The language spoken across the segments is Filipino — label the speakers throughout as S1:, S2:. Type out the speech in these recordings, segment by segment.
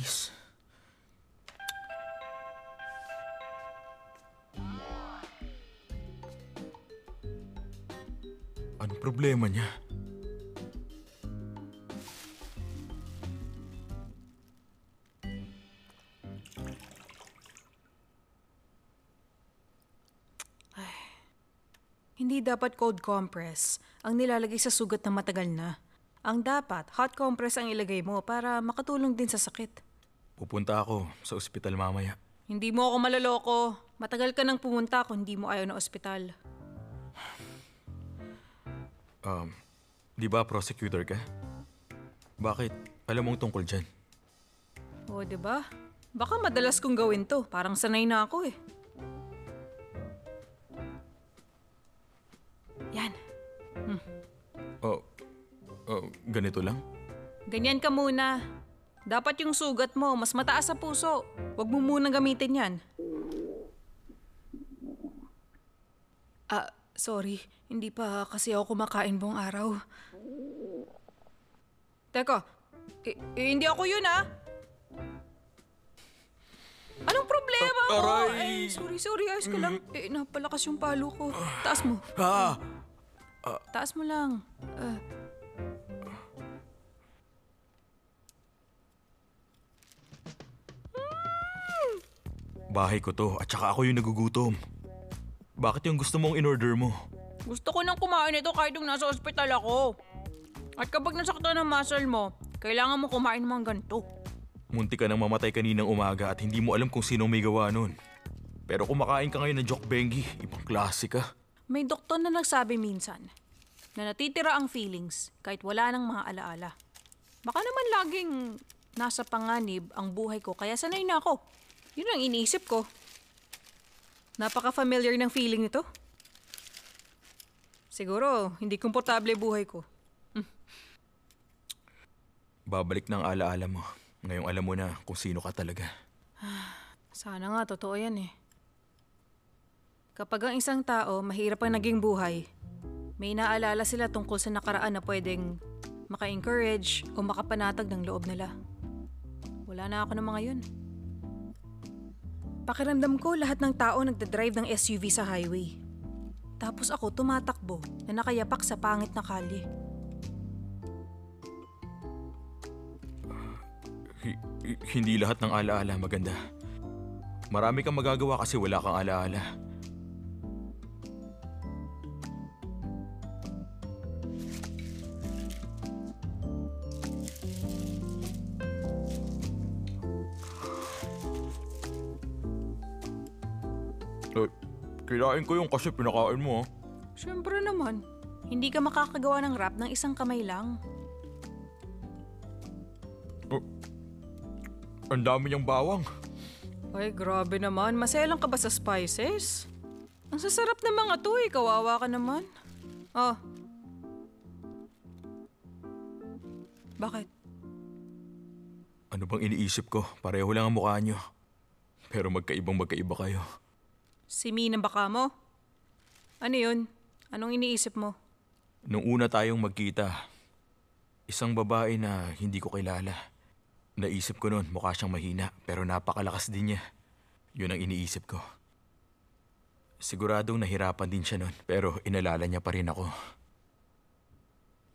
S1: Nakakainis. Anong problema niya?
S2: Hindi dapat cold compress ang nilalagay sa sugat na matagal na. Ang dapat, hot compress ang ilagay mo para makatulong din sa sakit.
S1: Pupunta ako sa ospital mamaya.
S2: Hindi mo ako maloloko. Matagal ka nang pumunta kung hindi mo ayaw na ospital.
S1: Di ba prosecutor ka? Bakit? Alam mong tungkol dyan.
S2: O, diba? Baka madalas kong gawin to. Parang sanay na ako eh. Yan.
S1: Ganito lang?
S2: Ganyan ka muna. Dapat yung sugat mo mas mataas sa puso. Huwag mo munang gamitin yan. Sorry. Hindi pa kasi ako kumakain buong araw. Teka, hindi ako yun Anong problema mo?
S1: Aray!
S2: Sorry. Ayos ka lang. Napalakas yung palo ko. Taas mo. Taas mo lang.
S1: Bahay ko to at saka ako yung nagugutom. Bakit yung gusto mong in-order mo?
S2: Gusto ko nang kumain ito kahit yung nasa ospital ako. At kapag nasaktan ang muscle mo, kailangan mo kumain ng ganito.
S1: Munti ka nang mamatay kaninang umaga at hindi mo alam kung sino may gawa nun. Pero kumakain ka ngayon ng jokbengi, ibang klase ka.
S2: May doktor na nagsabi minsan na natitira ang feelings kahit wala nang mga alaala. Baka naman laging nasa panganib ang buhay ko kaya sanay na ako. Yun ang iniisip ko. Napaka-familiar ng feeling nito. Siguro, hindi komportable buhay ko.
S1: Babalik ng alaala mo. Ngayong alam mo na kung sino ka talaga.
S2: Sana nga, totoo yan eh. Kapag ang isang tao mahirap ang naging buhay, may naalala sila tungkol sa nakaraan na pwedeng maka-encourage o makapanatag ng loob nila. Wala na ako ng mga yun. Pakiramdam ko lahat ng tao nagdadrive ng SUV sa highway. Tapos ako tumatakbo na nakayapak sa pangit na kalye.
S1: Hindi lahat ng alaala maganda. Marami kang magagawa kasi wala kang alaala. Kailain ko yung kasi pinakain mo.
S2: Siyempre naman, hindi ka makakagawa ng rap ng isang kamay lang.
S1: Ang dami niyang bawang.
S2: Ay, grabe naman. Maselang ka ba sa spices? Ang sasarap ng mga to eh. Kawawa ka naman. Oh. Bakit?
S1: Ano bang iniisip ko? Pareho lang ang mukha niyo. Pero magkaiba kayo.
S2: Si Mina baka mo? Ano yun? Anong iniisip mo?
S1: Nung una tayong magkita, isang babae na hindi ko kilala. Naisip ko noon mukha siyang mahina pero napakalakas din niya. Yun ang iniisip ko. Siguradong nahirapan din siya noon pero inalala niya pa rin ako.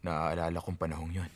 S1: Naaalala kong panahong yun.